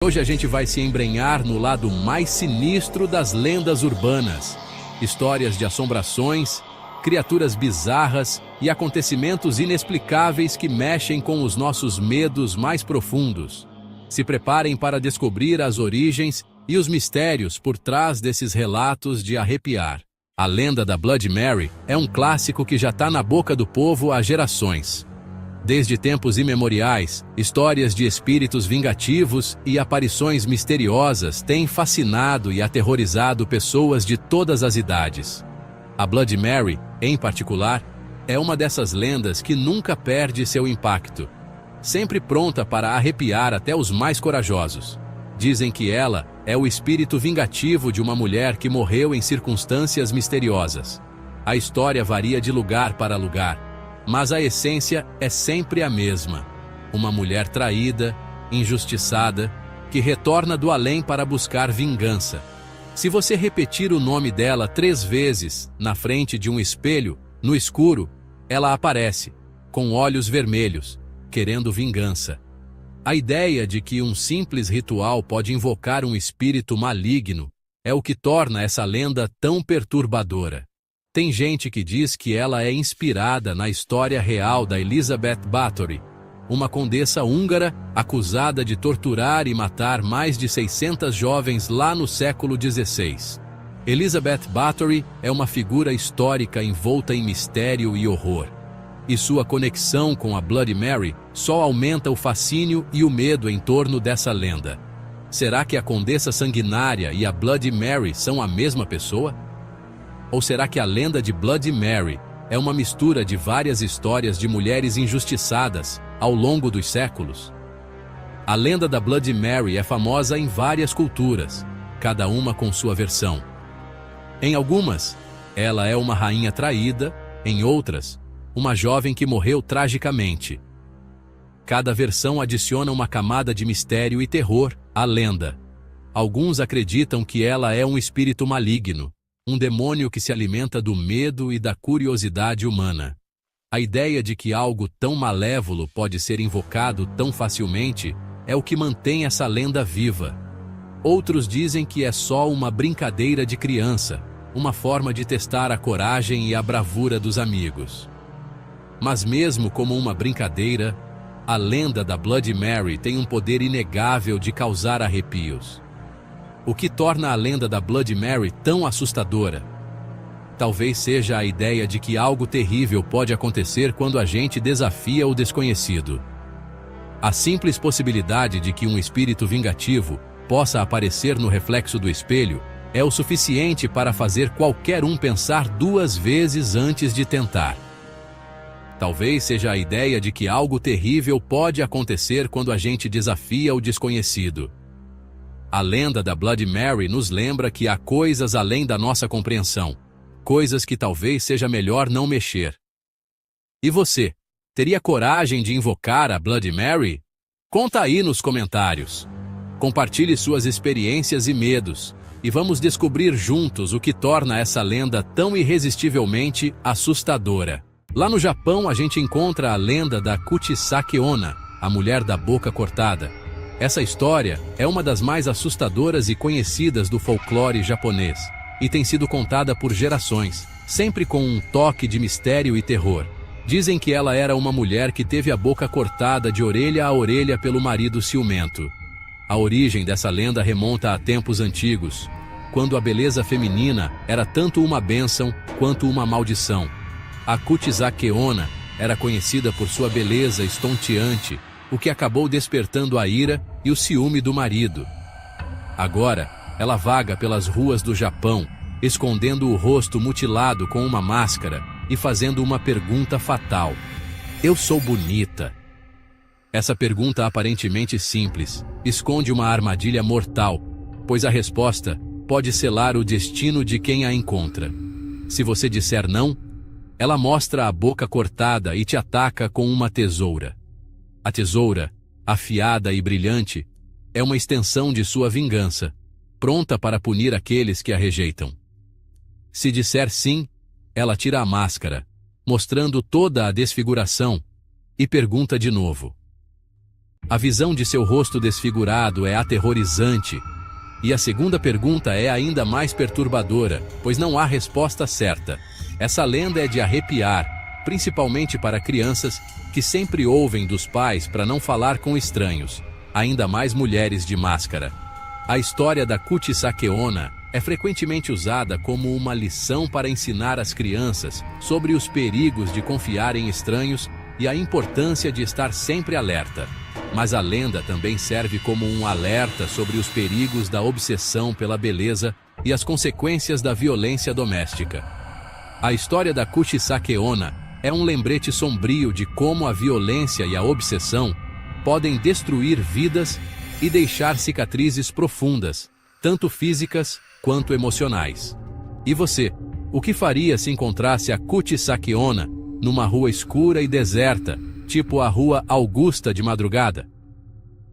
Hoje a gente vai se embrenhar no lado mais sinistro das lendas urbanas. Histórias de assombrações, criaturas bizarras e acontecimentos inexplicáveis que mexem com os nossos medos mais profundos. Se preparem para descobrir as origens e os mistérios por trás desses relatos de arrepiar. A lenda da Bloody Mary é um clássico que já está na boca do povo há gerações. Desde tempos imemoriais, histórias de espíritos vingativos e aparições misteriosas têm fascinado e aterrorizado pessoas de todas as idades. A Bloody Mary, em particular, é uma dessas lendas que nunca perde seu impacto, sempre pronta para arrepiar até os mais corajosos. Dizem que ela é o espírito vingativo de uma mulher que morreu em circunstâncias misteriosas. A história varia de lugar para lugar, mas a essência é sempre a mesma. Uma mulher traída, injustiçada, que retorna do além para buscar vingança. Se você repetir o nome dela 3 vezes, na frente de um espelho, no escuro, ela aparece, com olhos vermelhos, querendo vingança. A ideia de que um simples ritual pode invocar um espírito maligno é o que torna essa lenda tão perturbadora. Tem gente que diz que ela é inspirada na história real da Elizabeth Bathory, uma condessa húngara acusada de torturar e matar mais de 600 jovens lá no século XVI. Elizabeth Bathory é uma figura histórica envolta em mistério e horror. E sua conexão com a Bloody Mary só aumenta o fascínio e o medo em torno dessa lenda. Será que a condessa sanguinária e a Bloody Mary são a mesma pessoa? Ou será que a lenda de Bloody Mary é uma mistura de várias histórias de mulheres injustiçadas ao longo dos séculos? A lenda da Bloody Mary é famosa em várias culturas, cada uma com sua versão. Em algumas, ela é uma rainha traída, em outras, uma jovem que morreu tragicamente. Cada versão adiciona uma camada de mistério e terror à lenda. Alguns acreditam que ela é um espírito maligno, um demônio que se alimenta do medo e da curiosidade humana. A ideia de que algo tão malévolo pode ser invocado tão facilmente é o que mantém essa lenda viva. Outros dizem que é só uma brincadeira de criança, uma forma de testar a coragem e a bravura dos amigos. Mas mesmo como uma brincadeira, a lenda da Bloody Mary tem um poder inegável de causar arrepios. O que torna a lenda da Bloody Mary tão assustadora? Talvez seja a ideia de que algo terrível pode acontecer quando a gente desafia o desconhecido. A simples possibilidade de que um espírito vingativo possa aparecer no reflexo do espelho é o suficiente para fazer qualquer um pensar 2 vezes antes de tentar. Talvez seja a ideia de que algo terrível pode acontecer quando a gente desafia o desconhecido. A lenda da Bloody Mary nos lembra que há coisas além da nossa compreensão, coisas que talvez seja melhor não mexer. E você, teria coragem de invocar a Bloody Mary? Conta aí nos comentários. Compartilhe suas experiências e medos, e vamos descobrir juntos o que torna essa lenda tão irresistivelmente assustadora. Lá no Japão a gente encontra a lenda da Kuchisake Onna, a mulher da boca cortada. Essa história é uma das mais assustadoras e conhecidas do folclore japonês, e tem sido contada por gerações, sempre com um toque de mistério e terror. Dizem que ela era uma mulher que teve a boca cortada de orelha a orelha pelo marido ciumento. A origem dessa lenda remonta a tempos antigos, quando a beleza feminina era tanto uma bênção quanto uma maldição. A Kuchisake Onna era conhecida por sua beleza estonteante, o que acabou despertando a ira e o ciúme do marido. Agora, ela vaga pelas ruas do Japão, escondendo o rosto mutilado com uma máscara e fazendo uma pergunta fatal: "Eu sou bonita?" Essa pergunta aparentemente simples esconde uma armadilha mortal, pois a resposta pode selar o destino de quem a encontra. Se você disser não, ela mostra a boca cortada e te ataca com uma tesoura. A tesoura, afiada e brilhante, é uma extensão de sua vingança, pronta para punir aqueles que a rejeitam. Se disser sim, ela tira a máscara, mostrando toda a desfiguração, e pergunta de novo: A visão de seu rosto desfigurado é aterrorizante. E a segunda pergunta é ainda mais perturbadora, pois não há resposta certa. Essa lenda é de arrepiar, principalmente para crianças que sempre ouvem dos pais para não falar com estranhos, ainda mais mulheres de máscara. A história da Kuti Sakeona é frequentemente usada como uma lição para ensinar as crianças sobre os perigos de confiar em estranhos e a importância de estar sempre alerta. Mas a lenda também serve como um alerta sobre os perigos da obsessão pela beleza e as consequências da violência doméstica. A história da Kuti Sakeona é um lembrete sombrio de como a violência e a obsessão podem destruir vidas e deixar cicatrizes profundas, tanto físicas quanto emocionais. E você, o que faria se encontrasse a Kuti Sakeona numa rua escura e deserta, tipo a Rua Augusta de madrugada?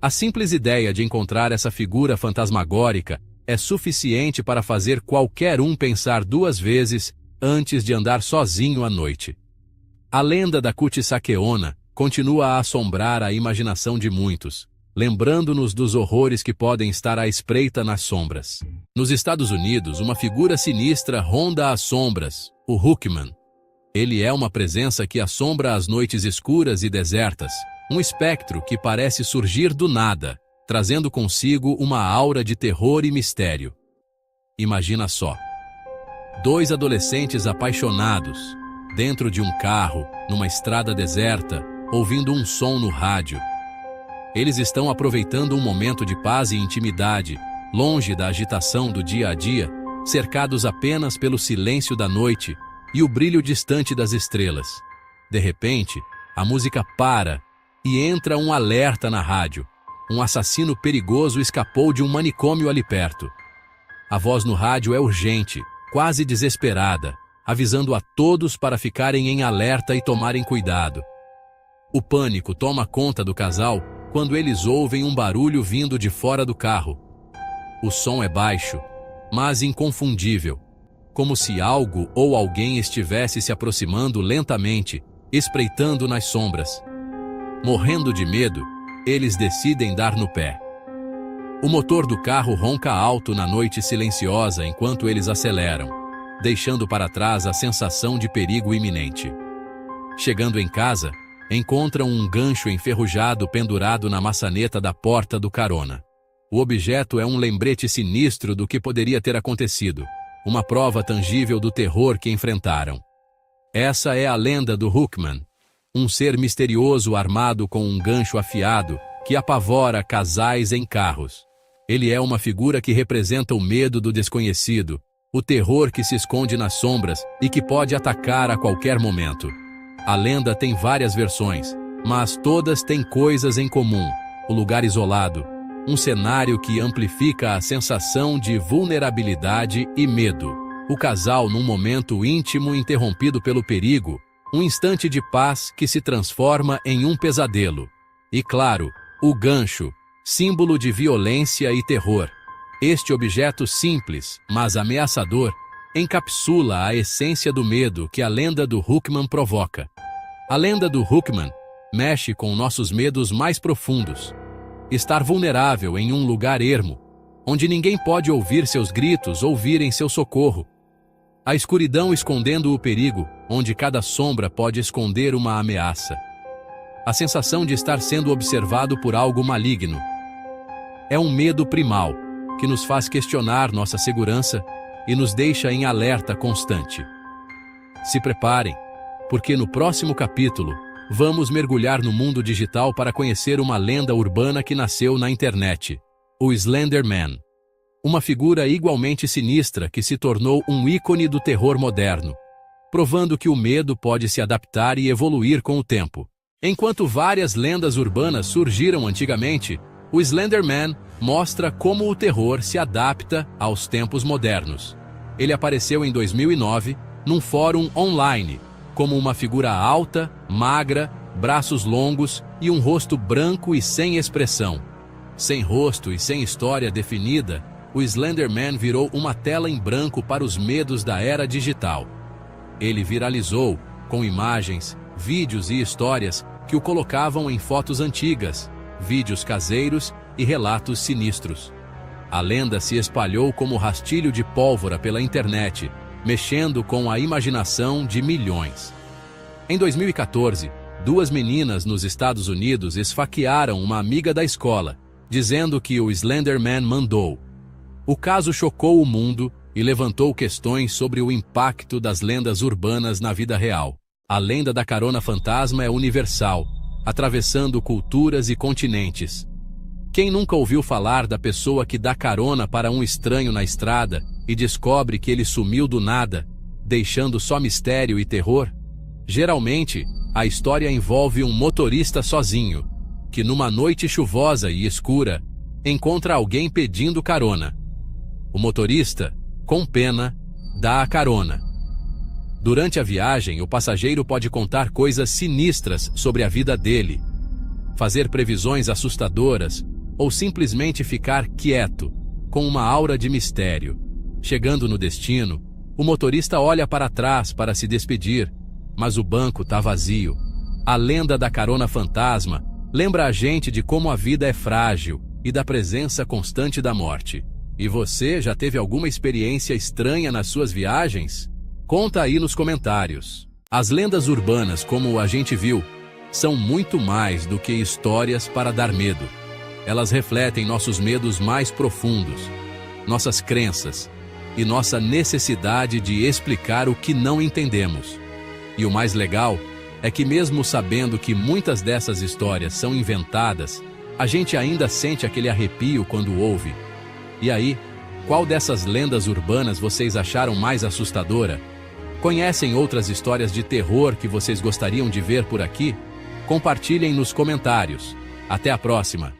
A simples ideia de encontrar essa figura fantasmagórica é suficiente para fazer qualquer um pensar duas vezes antes de andar sozinho à noite. A lenda da Kuti Sakeona continua a assombrar a imaginação de muitos, lembrando-nos dos horrores que podem estar à espreita nas sombras. Nos Estados Unidos, uma figura sinistra ronda as sombras, o Hookman. Ele é uma presença que assombra as noites escuras e desertas, um espectro que parece surgir do nada, trazendo consigo uma aura de terror e mistério. Imagina só. 2 adolescentes apaixonados, dentro de um carro, numa estrada deserta, ouvindo um som no rádio. Eles estão aproveitando um momento de paz e intimidade, longe da agitação do dia a dia, cercados apenas pelo silêncio da noite e o brilho distante das estrelas. De repente, a música para e entra um alerta na rádio. Um assassino perigoso escapou de um manicômio ali perto. A voz no rádio é urgente, quase desesperada, avisando a todos para ficarem em alerta e tomarem cuidado. O pânico toma conta do casal quando eles ouvem um barulho vindo de fora do carro. O som é baixo, mas inconfundível, como se algo ou alguém estivesse se aproximando lentamente, espreitando nas sombras. Morrendo de medo, eles decidem dar no pé. O motor do carro ronca alto na noite silenciosa enquanto eles aceleram, deixando para trás a sensação de perigo iminente. Chegando em casa, encontram um gancho enferrujado pendurado na maçaneta da porta do carona. O objeto é um lembrete sinistro do que poderia ter acontecido, uma prova tangível do terror que enfrentaram. Essa é a lenda do Hookman, um ser misterioso armado com um gancho afiado que apavora casais em carros. Ele é uma figura que representa o medo do desconhecido, o terror que se esconde nas sombras e que pode atacar a qualquer momento. A lenda tem várias versões, mas todas têm coisas em comum: o lugar isolado, um cenário que amplifica a sensação de vulnerabilidade e medo, o casal num momento íntimo interrompido pelo perigo, um instante de paz que se transforma em um pesadelo. E claro, o gancho, símbolo de violência e terror. Este objeto simples, mas ameaçador, encapsula a essência do medo que a lenda do Hookman provoca. A lenda do Hookman mexe com nossos medos mais profundos. Estar vulnerável em um lugar ermo, onde ninguém pode ouvir seus gritos ou virem seu socorro. A escuridão escondendo o perigo, onde cada sombra pode esconder uma ameaça. A sensação de estar sendo observado por algo maligno. É um medo primal, que nos faz questionar nossa segurança e nos deixa em alerta constante. Se preparem, porque no próximo capítulo, vamos mergulhar no mundo digital para conhecer uma lenda urbana que nasceu na internet, o Slender Man. Uma figura igualmente sinistra que se tornou um ícone do terror moderno, provando que o medo pode se adaptar e evoluir com o tempo. Enquanto várias lendas urbanas surgiram antigamente, o Slender Man mostra como o terror se adapta aos tempos modernos. Ele apareceu em 2009, num fórum online, como uma figura alta, magra, braços longos e um rosto branco e sem expressão. Sem rosto e sem história definida, o Slender Man virou uma tela em branco para os medos da era digital. Ele viralizou, com imagens, vídeos e histórias que o colocavam em fotos antigas, vídeos caseiros e relatos sinistros. A lenda se espalhou como rastilho de pólvora pela internet, mexendo com a imaginação de milhões. Em 2014, 2 meninas nos Estados Unidos esfaquearam uma amiga da escola, dizendo que o Slender Man mandou. O caso chocou o mundo e levantou questões sobre o impacto das lendas urbanas na vida real. A lenda da carona fantasma é universal, atravessando culturas e continentes. Quem nunca ouviu falar da pessoa que dá carona para um estranho na estrada e descobre que ele sumiu do nada, deixando só mistério e terror? Geralmente, a história envolve um motorista sozinho, que numa noite chuvosa e escura, encontra alguém pedindo carona. O motorista, com pena, dá a carona. Durante a viagem, o passageiro pode contar coisas sinistras sobre a vida dele, fazer previsões assustadoras ou simplesmente ficar quieto, com uma aura de mistério. Chegando no destino, o motorista olha para trás para se despedir, mas o banco está vazio. A lenda da carona fantasma lembra a gente de como a vida é frágil e da presença constante da morte. E você já teve alguma experiência estranha nas suas viagens? Conta aí nos comentários. As lendas urbanas, como a gente viu, são muito mais do que histórias para dar medo. Elas refletem nossos medos mais profundos, nossas crenças e nossa necessidade de explicar o que não entendemos. E o mais legal é que, mesmo sabendo que muitas dessas histórias são inventadas, a gente ainda sente aquele arrepio quando ouve. E aí, qual dessas lendas urbanas vocês acharam mais assustadora? Conhecem outras histórias de terror que vocês gostariam de ver por aqui? Compartilhem nos comentários. Até a próxima!